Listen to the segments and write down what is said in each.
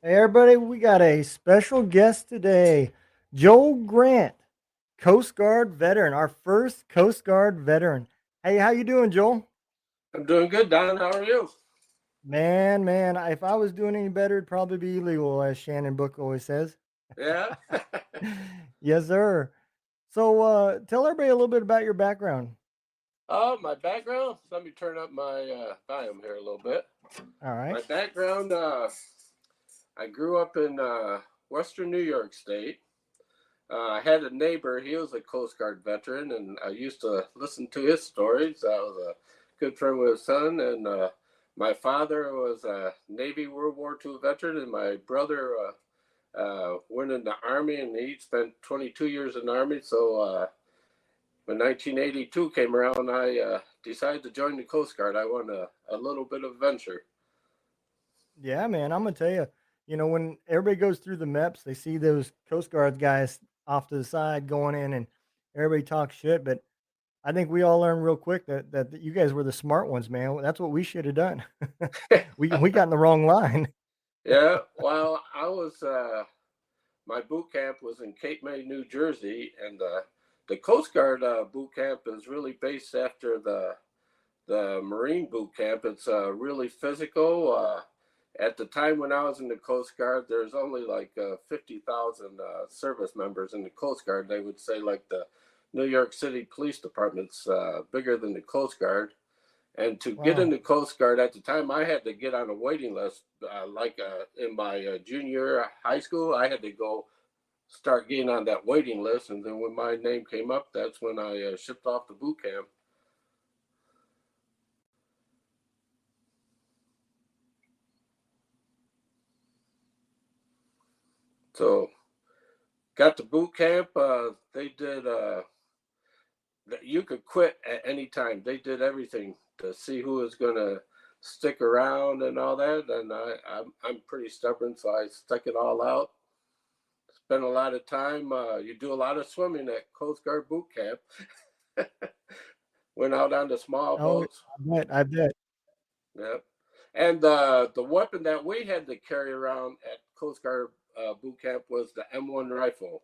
Hey, everybody, we got a special guest today, Joel Grant, Coast Guard veteran, our first Coast Guard veteran. Hey, how you doing, Joel? I'm doing good, Don. How are you? Man, if I was doing any better, it'd probably be illegal, as Shannon Book always says. Yeah. Yes, sir. So, tell everybody a little bit about your background. My background. Let me turn up my volume here a little bit. All right. My background. I grew up in Western New York State. I had a neighbor. He was a Coast Guard veteran, and I used to listen to his stories. I was a good friend with his son, and my father was a Navy World War II veteran, and my brother went in the Army, and he spent 22 years in the Army. So when 1982 came around, I decided to join the Coast Guard. I wanted a little bit of adventure. Yeah, man, I'm gonna tell you, when everybody goes through the MEPS, they see those Coast Guard guys off to the side going in, and everybody talks shit, but I think we all learned real quick that you guys were the smart ones, man. That's what we should have done. We got in the wrong line. Yeah, well, my boot camp was in Cape May, New Jersey, and the Coast Guard boot camp is really based after the Marine boot camp. It's really physical. At the time when I was in the Coast Guard, there's only like 50,000 service members in the Coast Guard. They would say like the New York City Police Department's bigger than the Coast Guard. And to get in Wow. the Coast Guard at the time, I had to get on a waiting list. In my junior high school, I had to go start getting on that waiting list. And then when my name came up, that's when I shipped off to boot camp. So got to boot camp. They did. You could quit at any time. They did everything to see who was going to stick around and all that. And I'm pretty stubborn, so I stuck it all out. Spent a lot of time. You do a lot of swimming at Coast Guard boot camp. Went out on the small Oh, I boats. bet. I bet. Yeah. And the weapon that we had to carry around at Coast Guard boot camp was the M1 rifle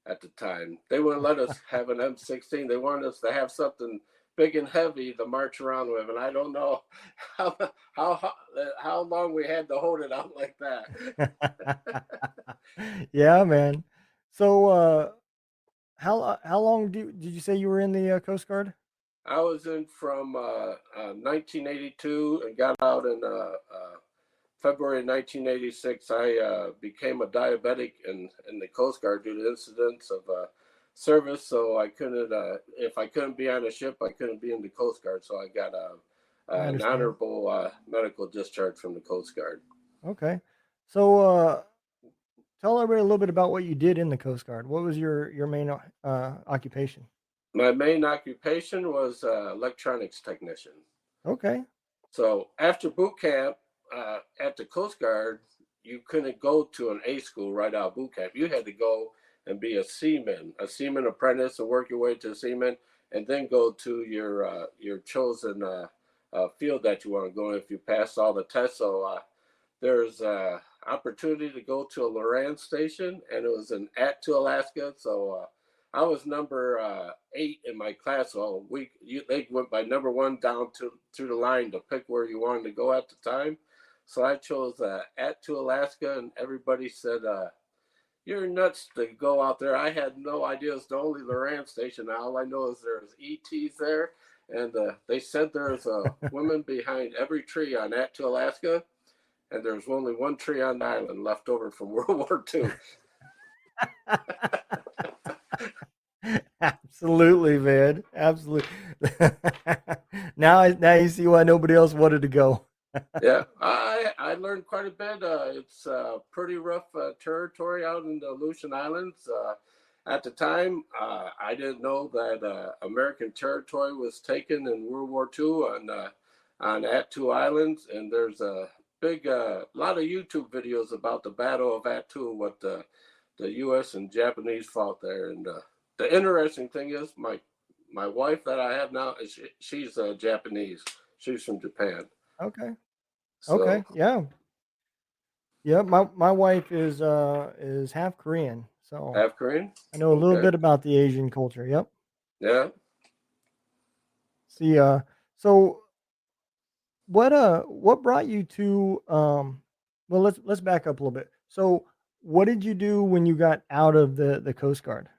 at the time. They wouldn't let us have an M16. They wanted us to have something big and heavy to march around with. And I don't know how how how long we had to hold it out like that. Yeah, man. So, how long did you say you were in the Coast Guard? I was in from 1982 and got out in February 1986. I became a diabetic in the Coast Guard due to incidents of service. So I couldn't, if I couldn't be on a ship, I couldn't be in the Coast Guard. So I got I an understand. honorable medical discharge from the Coast Guard. Okay. So, tell everybody a little bit about what you did in the Coast Guard. What was your main occupation? My main occupation was electronics technician. Okay. So after boot camp at the Coast Guard, you couldn't go to an A school right out of boot camp. You had to go and be a seaman apprentice, and work your way to a seaman, and then go to your chosen field that you want to go in if you pass all the tests. So there's opportunity to go to a Loran station, and it was in Attu, Alaska. So I was number 8 in my class. So they went by number 1 down to through the line to pick where you wanted to go at the time. So I chose Attu, Alaska, and everybody said, "You're nuts to go out there." I had no idea it's the only Loran station. All I know is there's ETs there, and they said there's a woman behind every tree on Attu, Alaska, and there's only one tree on the island left over from World War II. Absolutely, man. Absolutely. Now you see why nobody else wanted to go. Yeah, I learned quite a bit. It's pretty rough territory out in the Aleutian Islands. At the time, I didn't know that American territory was taken in World War II on Attu Islands, and there's a big lot of YouTube videos about the Battle of Attu, what the U.S. and Japanese fought there. And the interesting thing is, my wife that I have now, she's Japanese. She's from Japan. Okay. So Okay. Yeah. Yeah, my wife is half Korean, so Half Korean? I know a little Okay. bit about the Asian culture. Yep. Yeah. See, so what brought you to well, let's back up a little bit. So, what did you do when you got out of the Coast Guard?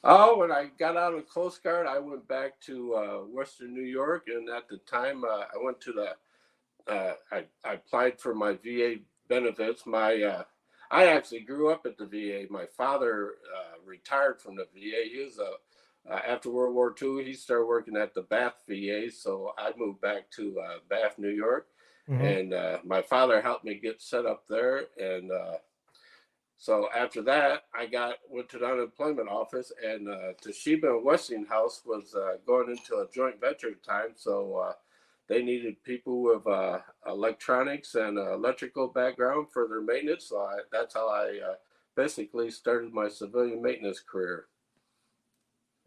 Oh, when I got out of Coast Guard, I went back to Western New York, and at the time, I went to the I applied for my VA benefits. I actually grew up at the VA. My father retired from the VA. He was after World War II. He started working at the Bath VA, so I moved back to Bath, New York, Mhm. and my father helped me get set up there. And so after that, went to the unemployment office, and Toshiba and Westinghouse was going into a joint venture time, so they needed people with electronics and electrical background for their maintenance. So that's how I basically started my civilian maintenance career.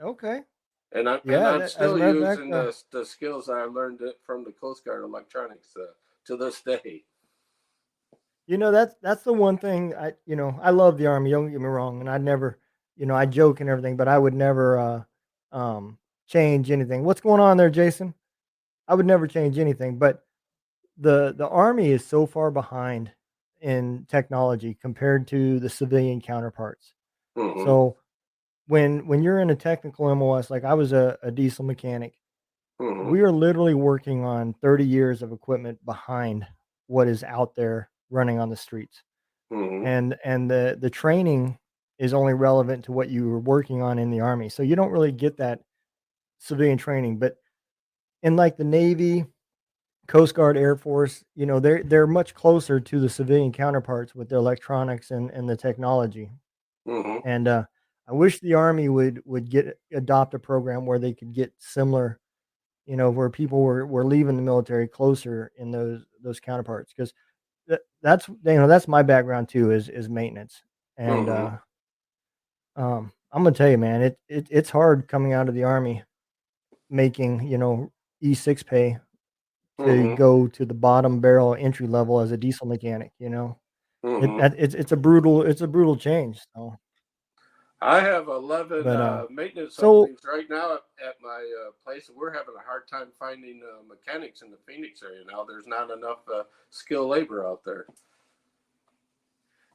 Okay. And Yeah, I'm that, as a still matter of fact, using the skills I learned from the Coast Guard electronics to this day. that's the one thing I love the Army. Don't get me wrong, and I never, I joke and everything, but I would never change anything. What's going on there, Jason? I would never change anything, but the Army is so far behind in technology compared to the civilian counterparts. Mm-hmm. So when you're in a technical MOS, like I was a diesel mechanic, Mm-hmm. we are literally working on 30 years of equipment behind what is out there running on the streets. Mm-hmm. And the training is only relevant to what you were working on in the Army. So you don't really get that civilian training. But in like the Navy, Coast Guard, Air Force, they're much closer to the civilian counterparts with the electronics and the technology. Mm-hmm. And I wish the Army would adopt a program where they could get similar, where people were leaving the military closer in those counterparts, because that's my background too, is maintenance. And Mm-hmm. I'm gonna tell you, man, it's hard coming out of the Army making E6 pay to Mm-hmm. go to the bottom barrel entry level as a diesel mechanic. Mm-hmm. It's a brutal change. So, I have 11 but maintenance so openings right now at my place, and we're having a hard time finding mechanics in the Phoenix area now. There's not enough skilled labor out there.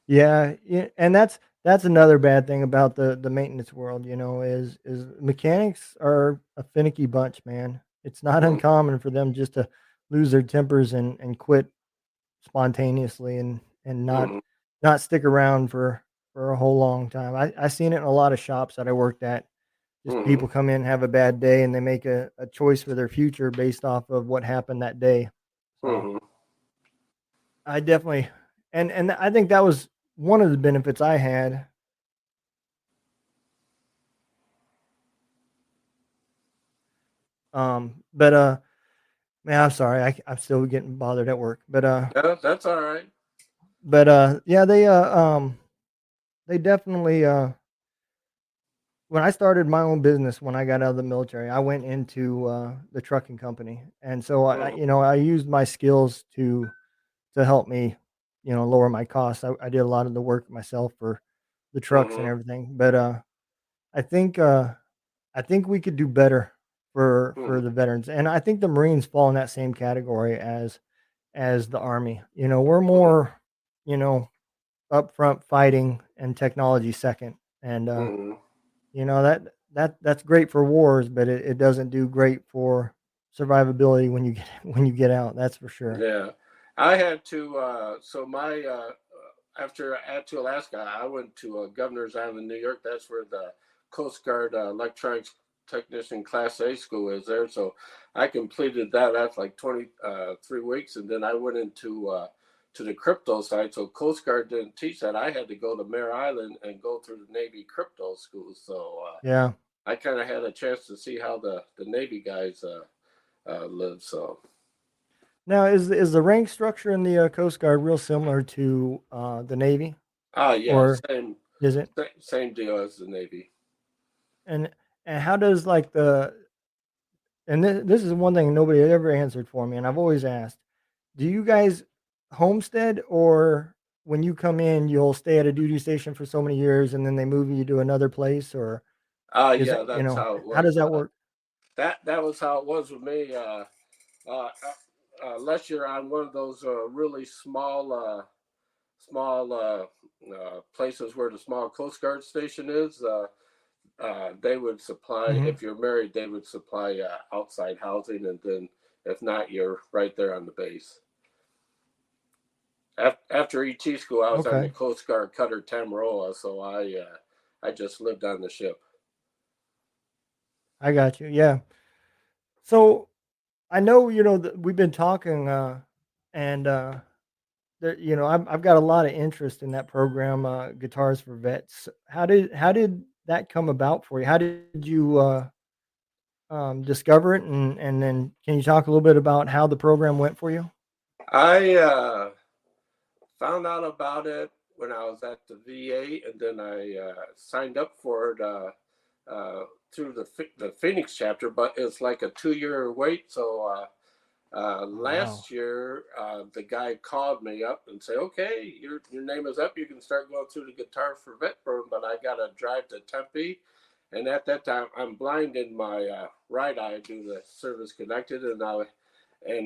yeah, yeah, and that's another bad thing about the maintenance world. Is mechanics are a finicky bunch, man. It's not Mm, uncommon for them just to lose their tempers and quit spontaneously and mm, not stick around for a whole long time. I seen it in a lot of shops that I worked at. Just mm, people come in, have a bad day, and they make a choice for their future based off of what happened that day. So mm. I definitely, and I think that was one of the benefits I had. But man, I'm sorry, I'm still getting bothered at work. Yeah, that's all right. Yeah, they definitely when I started my own business when I got out of the military, I went into the trucking company, and so Mm, I used my skills to help me, lower my costs. I did a lot of the work myself for the trucks and mm, everything, but I think I think we could do better for mm, the veterans, and I think the Marines fall in that same category as the Army. We're mm, more, you know, upfront fighting and technology second, and mm. that's great for wars, but it doesn't do great for survivability when you get when you get out. That's for sure. Yeah, I had to. So my after I had to Alaska, I went to Governor's Island, New York. That's where the Coast Guard electronics technician Class A school is there. So I completed that. That's like 23 weeks, and then I went into to the crypto side. So Coast Guard didn't teach that. I had to go to Mare Island and go through the Navy crypto school. So Yeah. I kind of had a chance to see how the Navy guys live. So. Now, is the rank structure in the Coast Guard real similar to the Navy, Yeah, or is it? same deal as the Navy. And and how does like the and this is one thing nobody ever answered for me, and I've always asked: do you guys homestead, or when you come in, you'll stay at a duty station for so many years, and then they move you to another place, or is Yeah, it, that's how it how does was. that work? That was how it was with me. Uh, Unless you're on one of those really small places where the small Coast Guard station is, they would supply. Hmm. If you're married, they would supply outside housing, and then if not, you're right there on the base. After ET school, I was on the Okay, Coast Guard cutter Tamaroa, so I just lived on the ship. I got you. Yeah. So I know that we've been talking, and there, I've got a lot of interest in that program, Guitars for Vets. How did that come about for you? How did you discover it, and then can you talk a little bit about how the program went for you? I found out about it when I was at the VA, and then I signed up for it through the Phoenix chapter. But it's like a 2 year wait. So Oh wow. last year, the guy called me up and said, "Okay, your name is up. You can start going through the Guitar for Vet program." But I got to drive to Tempe, and at that time, I'm blind in my right eye due to service connected, and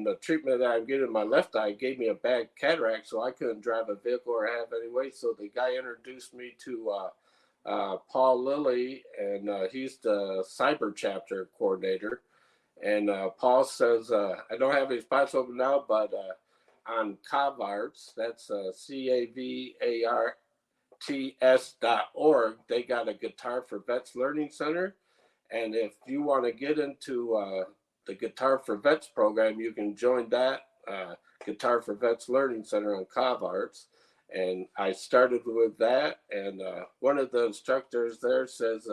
the treatment that I'm getting in my left eye gave me a bad cataract, so I couldn't drive a vehicle or have any weight. So the guy introduced me to Paul Lilly, and he's the cyber chapter coordinator. And Paul says, I don't have any spots open now, but on CAVARTS, that's CAVARTS.org, they got a Guitar for Vets Learning Center. And if you want to get into the Guitar for Vets program, you can join that Guitar for Vets Learning Center on CAVARTS. And I started with that. And one of the instructors there says,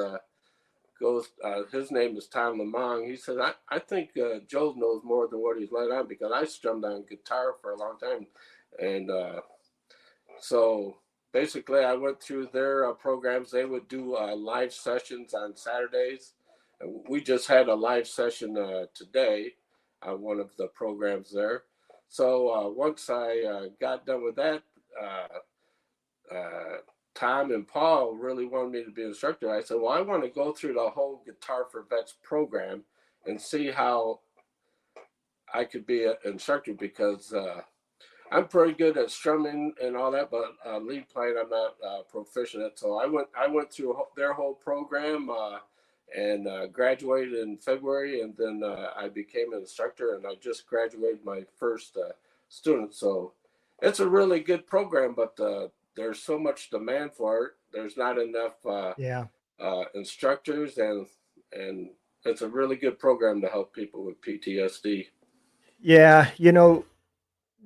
his name is Tom Lamong. He said, I think Joe knows more than what he's let on because I strummed on guitar for a long time. And so basically, I went through their programs. They would do live sessions on Saturdays. We just had a live session today on one of the programs there. So once I got done with that, uh, Tom and Paul really wanted me to be an instructor. I said, well, I want to go through the whole Guitar for Vets program and see how I could be an instructor because I'm pretty good at strumming and all that, but lead playing I'm not proficient at. So I went through their whole program and graduated in February, and then I became an instructor, and I just graduated my first student. So it's a really good program, but there's so much demand for it. There's not enough Yeah. instructors, and it's a really good program to help people with PTSD. Yeah,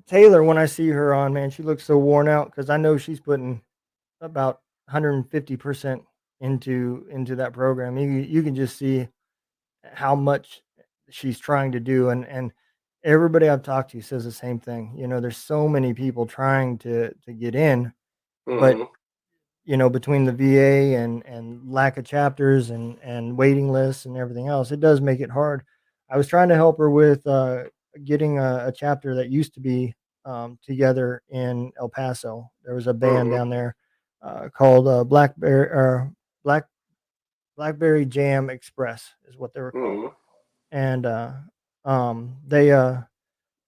Taylor, when I see her on, man, she looks so worn out because I know she's putting about 150% into that program. You can just see how much she's trying to do, and everybody I've talked to says the same thing. There's so many people trying to get in, but Mm-hmm. between the VA and lack of chapters and waiting lists and everything else, it does make it hard. I was trying to help her with getting a chapter that used to be together in El Paso. There was a band Mm-hmm. down there called Black Blackberry Jam Express is what they were called, Mm-hmm. and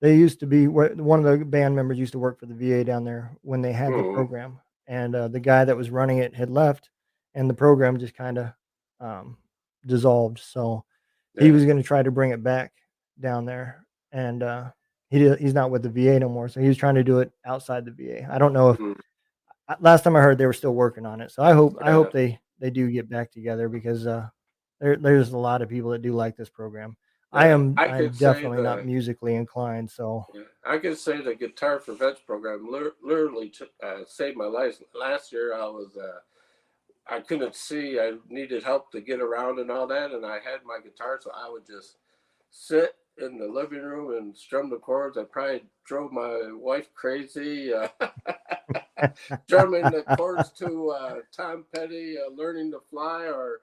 they used to be one of the band members used to work for the VA down there when they had the Mm-hmm. program, and the guy that was running it had left, and the program just kind of um, dissolved. So he Yeah. was going to try to bring it back down there, and he's not with the VA no more. So he was trying to do it outside the VA. I don't know if Mm-hmm. last time I heard they were still working on it. So I hope Yeah. they do get back together because there's a lot of people that do like this program. I Yeah. am I'm definitely not musically inclined, so Yeah, I could say the Guitar for Vets program literally saved my life. Last year, I couldn't see. I needed help to get around and all that, and I had my guitar, so I would just sit in the living room and strum the chords. I probably drove my wife crazy, drumming the chords to Tom Petty, "Learning to Fly," or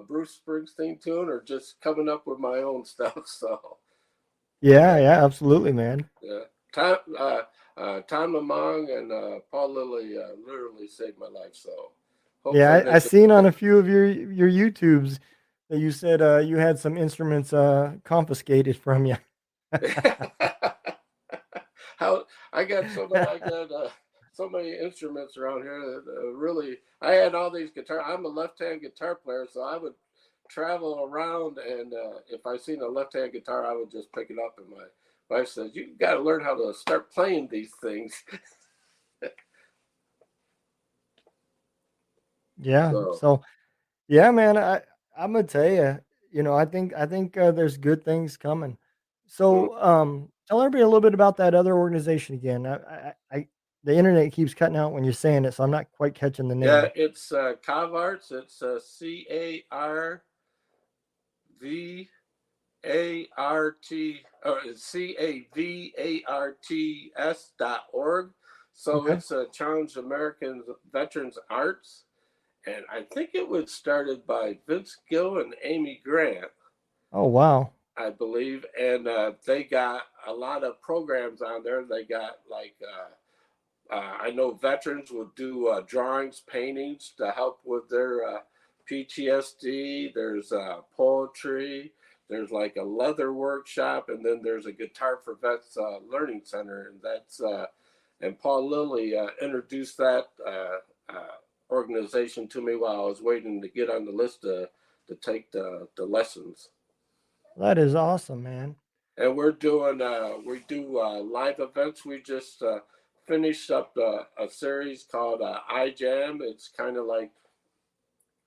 Bruce Springsteen tune, or just coming up with my own stuff. So yeah, yeah. yeah, absolutely, man. Yeah. Tom, Tom Lamong and Paul Lilly literally saved my life. So hopefully Yeah, they I can. seen on a few of your YouTubes that you said you had some instruments confiscated from you. How I got so many instruments around here that really I had all these guitars. I'm a left-hand guitar player, so I would travel around, and if I seen a left-hand guitar, I would just pick it up. And my wife says, "You got to learn how to start playing these things." Yeah. So So yeah, man, I'm gonna tell you, I think there's good things coming. mm, So tell everybody a little bit about that other organization again. The internet keeps cutting out when you're saying it, so I'm not quite catching the yeah, name. it's Cavarts. It's CARVART or CAVARTS.org. So Okay. it's a Challenge American Veterans Arts, and I think it was started by Vince Gill and Amy Grant, Oh wow. I believe, and they got a lot of programs on there. They got like I know veterans will do drawings, paintings to help with their PTSD. There's poetry. There's like a leather workshop, and then there's a Guitar for Vets Learning Center, and that's and Paul Lilly introduced that organization to me while I was waiting to get on the list to take the lessons. That is awesome, man. And we do live events. We just finished up a series called iJam. It's kind of like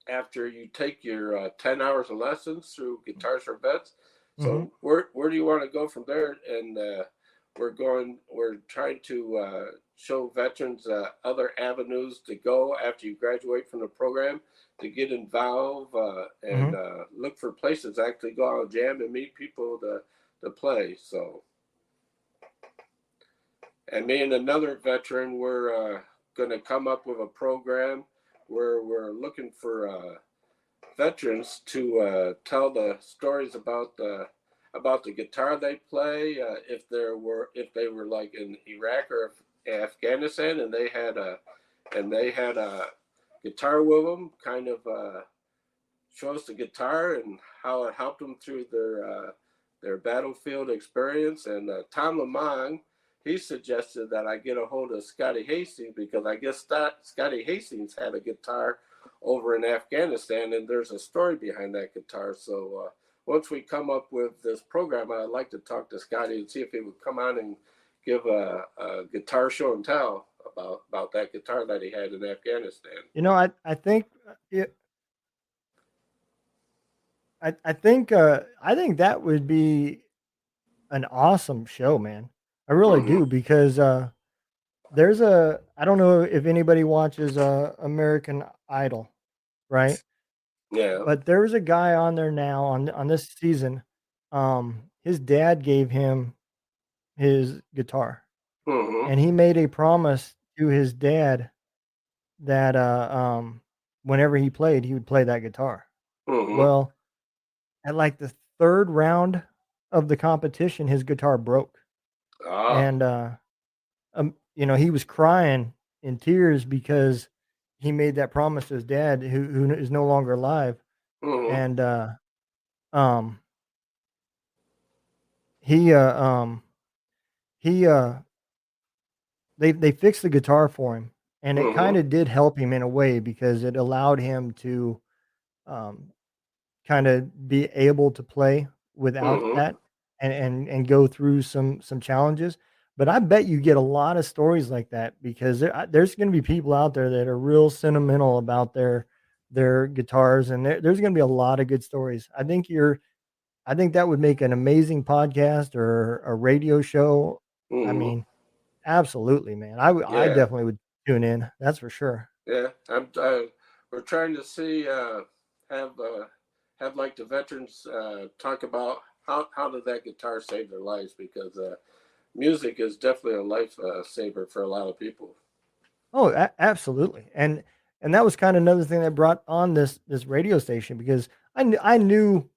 after you take your 10 hours of lessons through Guitars for Vets. Hmm. So where do you want to go from there? And we're trying to show veterans other avenues to go after you graduate from the program to get involved and Hmm. look for places to actually go out and jam and meet people to play. So, and me and another veteran, we're going to come up with a program where we're looking for veterans to tell the stories about the guitar they play. If they were like in Iraq or Afghanistan, and they had a guitar with them, kind of show us the guitar and how it helped them through their battlefield experience. And Tom Lamont, he suggested that I get a hold of Scotty Hastings because I guess Scotty Hastings had a guitar over in Afghanistan, and there's a story behind that guitar. So once we come up with this program, I'd like to talk to Scotty and see if he would come on and give a guitar show and tell about that guitar that he had in Afghanistan. I think I think that would be an awesome show, man. I really Mm-hmm. do because there's a I don't know if anybody watches American Idol, right? Yeah. But there's a guy on there now on this season. His dad gave him his guitar, Mm-hmm. and he made a promise to his dad that whenever he played, he would play that guitar. Mm-hmm. Well, at like the third round of the competition, his guitar broke, Ah. and he was crying in tears because he made that promise to his dad, who is no longer alive, Mm-hmm. and um, he he they fixed the guitar for him, and it Mm-hmm. kind of did help him in a way because it allowed him to um, kind of be able to play without Mm-hmm. that and go through some challenges. But I bet you get a lot of stories like that because there's going to be people out there that are real sentimental about their guitars, and there's going to be a lot of good stories. I think that would make an amazing podcast or a radio show. I Mm-hmm. mean, absolutely, man. I Yeah. definitely would tune in. That's for sure. Yeah. We're trying to see have have like the veterans talk about how did that guitar save their lives because music is definitely a life saver for a lot of people. Oh, absolutely. And that was kind of another thing that brought on this radio station because I knew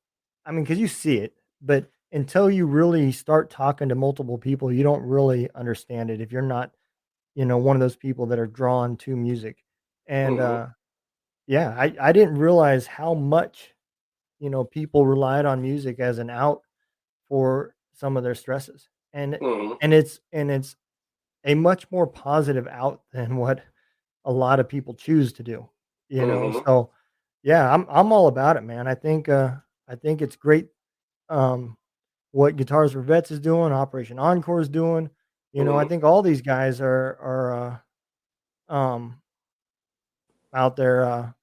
I mean, because you see it, but until you really start talking to multiple people, you don't really understand it if you're not, one of those people that are drawn to music. And, Mm-hmm. yeah, I didn't realize how much, people relied on music as an out for some of their stresses. And Mm-hmm. and it's a much more positive out than what a lot of people choose to do, Mm-hmm. So, yeah, I'm all about it, man. I think it's great, um, what Guitars for Vets is doing, Operation Encore is doing. I Mm-hmm. think all these guys are out there,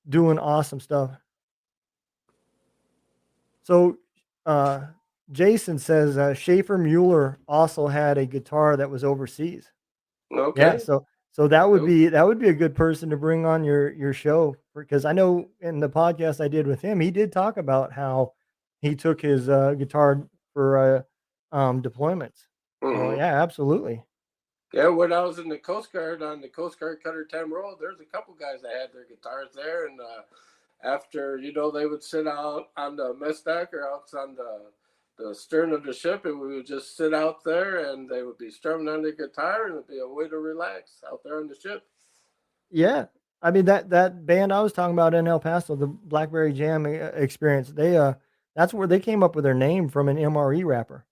doing awesome stuff. So, uh, Jason says, Schaefer Mueller also had a guitar that was overseas. Yeah, Okay. so that would Nope. be that would be a good person to bring on your show, because I know in the podcast I did with him, he did talk about how he took his, guitar for, deployments. So, Mm-hmm. yeah, absolutely. Yeah, when I was in the Coast Guard on the Coast Guard Cutter 10 Road, there's a couple guys that had their guitars there, and after they would sit out on the mess deck or out on the stern of the ship, and we would just sit out there, and they would be strumming on the guitar, and it'd be a way to relax out there on the ship. Yeah. I mean, that band I was talking about in El Paso, the Blackberry Jam, experience, that's where they came up with their name, from an MRE rapper.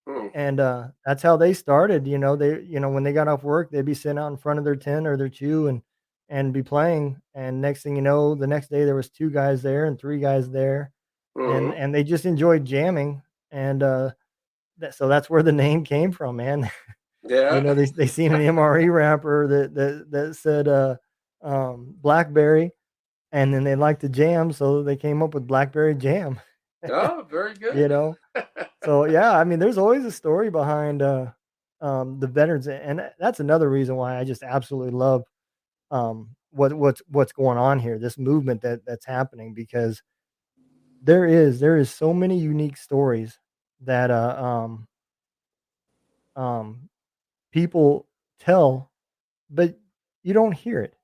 Hmm. And, that's how they started. When they got off work, they'd be sitting out in front of their tent or their chew and be playing, and next thing you know, the next day there was 2 guys there and 3 guys there, and Mm-hmm. and they just enjoyed jamming, and, that's where the name came from, man. Yeah. They seen an MRE rapper that said, "Blackberry," and then they liked to jam, so they came up with Blackberry Jam, Oh, very you good. know? So, yeah, I mean, there's always a story behind, the veterans, and that's another reason why I just absolutely love, what's going on here, this movement that's happening, because there is so many unique stories that, um, people tell, but you don't hear it,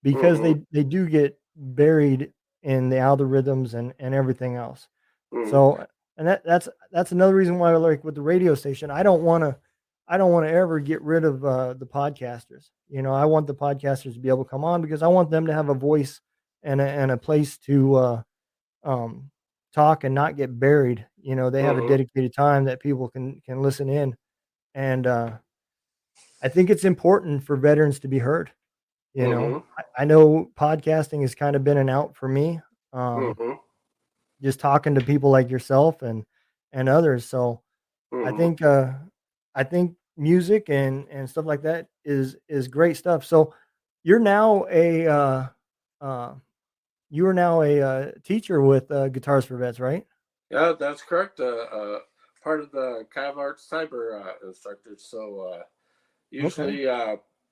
because Mm-hmm. they do get buried in the algorithms and everything else. Mm-hmm. So, and that's another reason why, like with the radio station, I don't wanna ever get rid of, the podcasters. I want the podcasters to be able to come on, because I want them to have a voice and a place to, um, talk and not get buried. They have a Mm-hmm. dedicated time that people can listen in, and, I think it's important for veterans to be heard. Mm-hmm. I know podcasting has kind of been an out for me, um, Mm-hmm. just talking to people like yourself and others. So I Mm-hmm. think, I think music and stuff like that is great stuff. So you're now a, uh, you are now a, teacher with, Guitars for Vets, right? Yeah, that's correct. Part of the Cavart Cyber instructors. So Okay. usually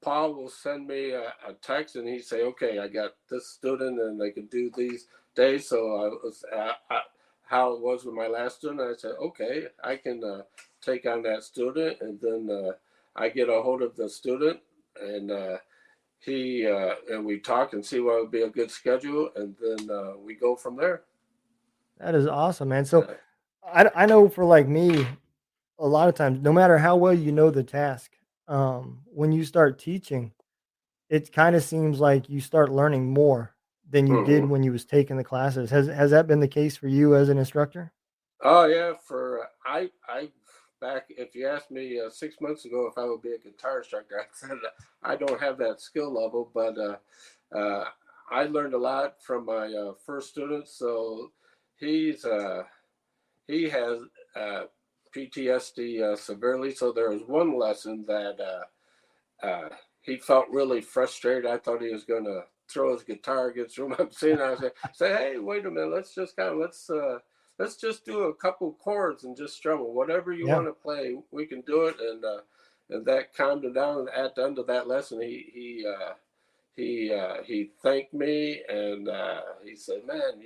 Paul will send me a text, and he say, "Okay, I got this student, and they can do these days." So I was how it was with my last student. I said, "Okay, I can take on that student," and then I get a hold of the student, and he and we talk and see what would be a good schedule, and then we go from there. That is awesome, man. So Uh, I know, for like me, a lot of times, no matter how well you know the task, when you start teaching, it kinda seems like you start learning more than you did mhm. when you was taking the classes. Has that been the case for you as an instructor? Oh yeah, for I back if you asked me 6 months ago if I would be a guitar instructor, I said I don't have that skill level, but uh, I learned a lot from my first student. So he's he has uh, PTSD severely. So there was one lesson that he felt really frustrated. I thought he was going to throw his guitar against the room. I'm sitting. I say, hey, wait a minute. Let's just kind of let's just do a couple chords and just strum it. Whatever you Yeah. want to play, we can do it. And that calmed him down. At the end of that lesson, he thanked me, and he said, "Man,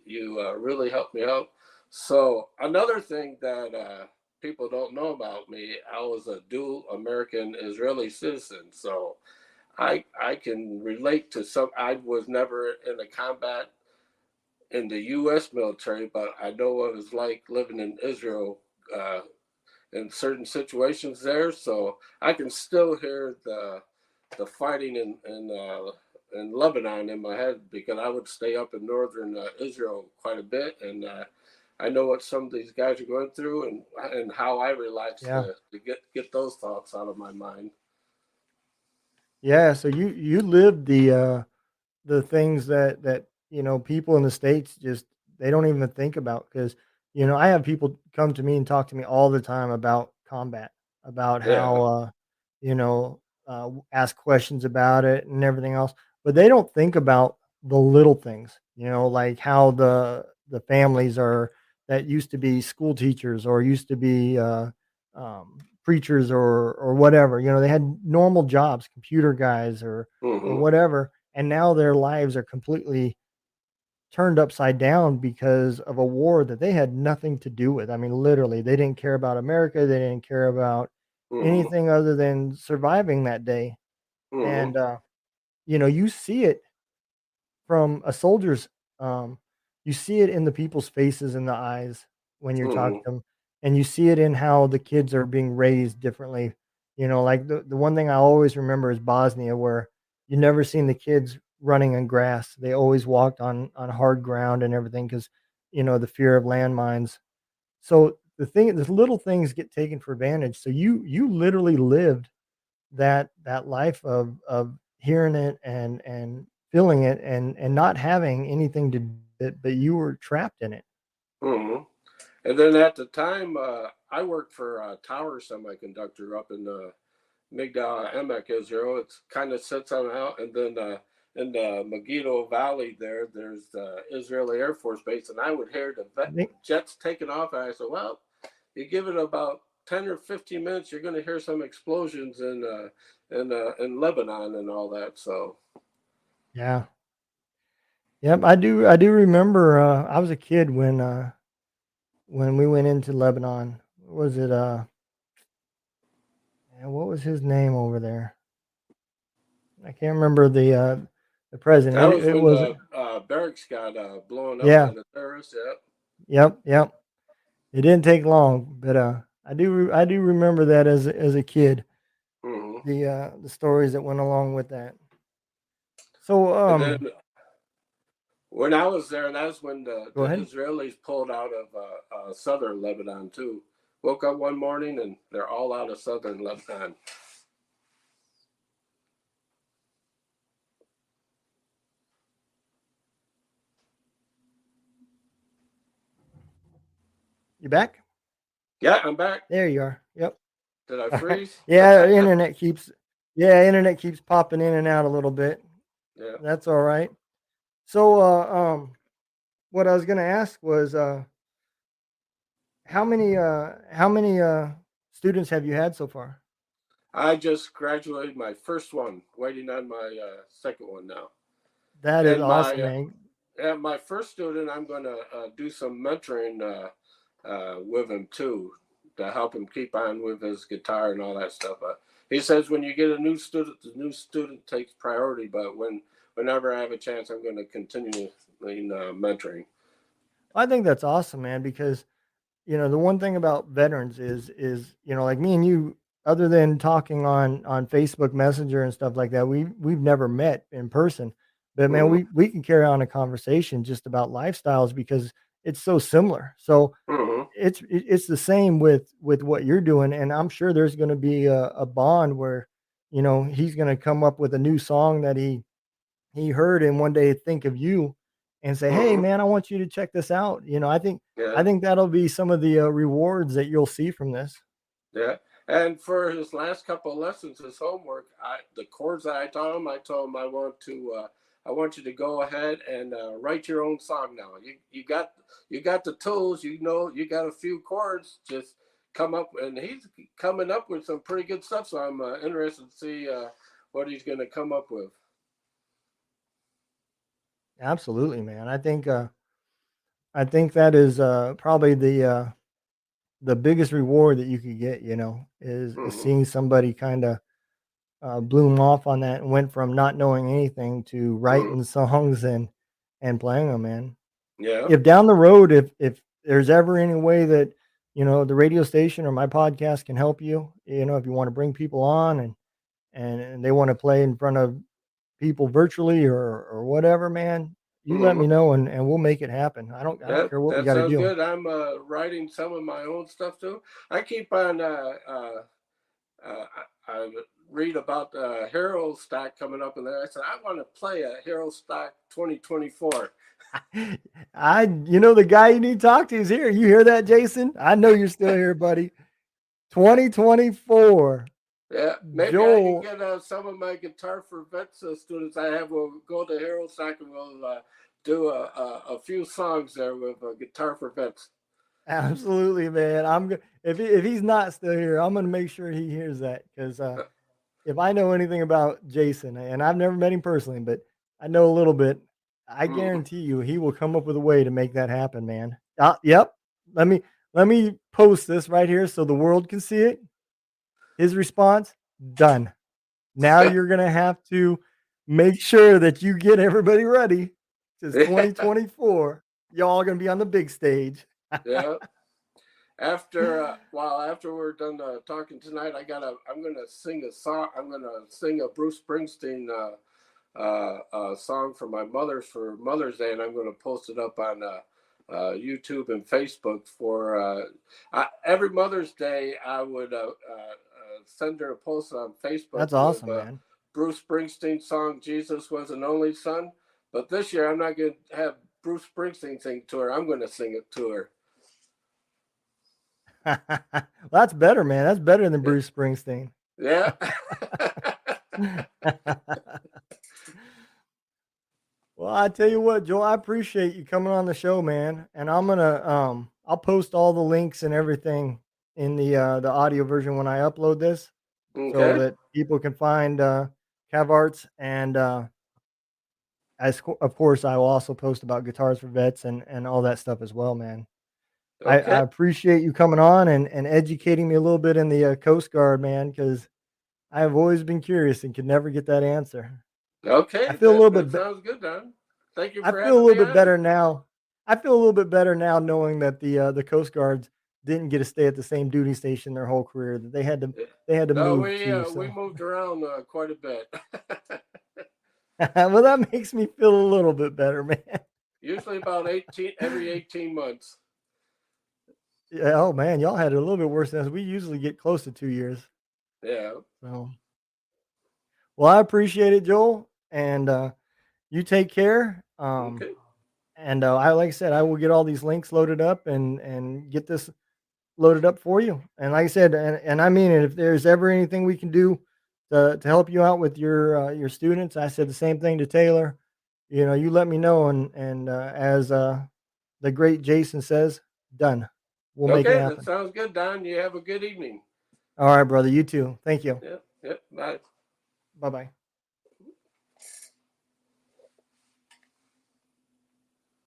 you really helped me out." So another thing that people don't know about me, I was a dual American Israeli citizen. So I can relate to some. I was never in a combat in the U.S. military, but I know what it's like living in Israel in certain situations there. So I can still hear the fighting in Lebanon in my head because I would stay up in northern Israel quite a bit, and I know what some of these guys are going through, and how I relax Yeah. to get those thoughts out of my mind. Yeah, so you lived the things that people in the States just they don't even think about because I have people come to me and talk to me all the time about combat, about Yeah. how ask questions about it and everything else, but they don't think about the little things, like how the families are that used to be school teachers or used to be preachers or whatever. They had normal jobs, computer guys or Mm-hmm. whatever, and now their lives are completely turned upside down because of a war that they had nothing to do with. I mean, literally, they didn't care about America. They didn't care about Mm-hmm. anything other than surviving that day. Mm-hmm. And you see it from a soldier's you see it in the people's faces and the eyes when you're talking Mm-hmm. to them, and you see it in how the kids are being raised differently. Like the one thing I always remember is Bosnia, where you never seen the kids running on grass. They always walked on hard ground and everything because the fear of landmines. So the little things get taken for advantage. So you literally lived that life of hearing it and feeling it and not having anything to do with it, but you were trapped in it. Mm-hmm. And then at the time, I worked for Tower Semiconductor up in Migdal Emek, Israel. It kind of sits on out, and then in the Megiddo Valley there's the Israeli Air Force Base, and I would hear I think jets taking off, and I said, "Well, you give it about 10 or 15 minutes, you're going to hear some explosions in Lebanon and all that." So, yeah. Yep, I do remember, I was a kid when we went into Lebanon. Was it, man, what was his name over there? I can't remember the president. that was It when was the barracks got blown up by yeah, the terrorists. Yeah. yep, yep. It didn't take long, but, I do remember that as a kid, Mm-hmm. the stories that went along with that. So, And then when I was there, and that's when go the ahead. Israelis pulled out of southern Lebanon too. Woke up one morning and they're all out of southern Lebanon. You back? Yeah, I'm back. There you are. Yep. Did I Alright. freeze? Yeah, internet keeps popping in and out a little bit. Yeah. That's alright. So, what I was gonna ask was, how many students have you had so far? I just graduated my first one, waiting on my second one now. That is And awesome, man. my first student, I'm going to do some mentoring with him too to help him keep on with his guitar and all that stuff. He says when you get a new student, the new student takes priority. But whenever I have a chance, I'm going to continue in mentoring. I think that's awesome, man, because the one thing about veterans is like me and you, other than talking on Facebook Messenger and stuff like that, we've never met in person. But man, Mm-hmm. we can carry on a conversation just about lifestyles because it's so similar. So Mm-hmm. it's the same with what you're doing, and I'm sure there's going to be a bond where he's going to come up with a new song that he heard and one day think of you and say, "Hey, Mm-hmm. man, I want you to check this out." I think Yeah. I think that'll be some of the rewards that you'll see from this. Yeah. And for his last couple of lessons, his homework, the chords that I told him I want you to go ahead and write your own song now. You got the tools, you got a few chords, just come up, and he's coming up with some pretty good stuff. So I'm interested to see what he's going to come up with. Absolutely, man. I think that is probably the biggest reward that you could get. Is Hmm. seeing somebody kind of bloom off on that, and went from not knowing anything to Hmm. writing songs and playing them, man. Yeah. if down the road, if there's ever any way that, the radio station or my podcast can help you, if you want to bring people on and they want to play in front of people virtually or whatever, man, you let Hmm. me know and we'll make it happen. I don't That care what we that got to sounds do. good. I'm writing some of my own stuff too. I keep on I read about Hero Stock coming up, and then I said I want to play a Hero Stock 2024. The guy you need to talk to is here. You hear that, Jason? I know you're still here, buddy. 2024. Yeah, maybe I can Joel. get some of my Guitar for Vets students I have will go to Hero Stock and we'll do a few songs there with Guitar for Vets. Absolutely, man. If he's not still here, I'm gonna make sure he hears that because if I know anything about Jason, and I've never met him personally, but I know a little bit, I Mhm. guarantee you he will come up with a way to make that happen, man. Yep. Let me post this right here so the world can see it. His response, done. Now you're gonna have to make sure that you get everybody ready. It's Yeah, 2024. Y'all gonna be on the big stage. yeah. After we're done talking tonight, I'm gonna sing a song. I'm gonna sing a Bruce Springsteen song for my mother for Mother's Day, and I'm gonna post it up on YouTube and Facebook for every Mother's Day. I would send her a post on Facebook That's with awesome, man. Bruce Springsteen song "Jesus Was an Only Son." But this year, I'm not gonna have Bruce Springsteen sing to her. I'm gonna sing it to her. Well, that's better, man. That's better than Bruce Springsteen. Yeah. Well, I tell you what, Joel, I appreciate you coming on the show, man. And I'll post all the links and everything in the audio version when I upload this so Okay. that people can find Cav Arts and of course I will also post about Guitars for Vets and all that stuff as well, man. I Okay. appreciate you coming on and educating me a little bit in the Coast Guard, man, because I've always been curious and could never get that answer. I Okay. feel a little That bit sounds good, Don. Thank you I for feel a having little me bit on. better now. I feel a little bit better now knowing that the Coast Guards didn't get to stay at the same duty station their whole career, that they had to No, move we too. uh, we So moved around quite a bit. well, that makes me feel a little bit better, man. Usually about 18 every 18 months. Yeah, oh man, y'all had it a little bit worse than us. We usually get close to 2 years. Yeah. So well, I appreciate it, Joel, and you take care. Okay. And I like I said, I will get all these links loaded up and get this loaded up for you. And like I said, and I mean it, if there's ever anything we can do to help you out with your students, I said the same thing to Taylor. You let me know, and as the great Jason says, done. We'll make it Okay, that happen. sounds good, Don. You have a good evening. All right, brother. You too. Thank you. Yeah. Yeah. Bye. Bye bye.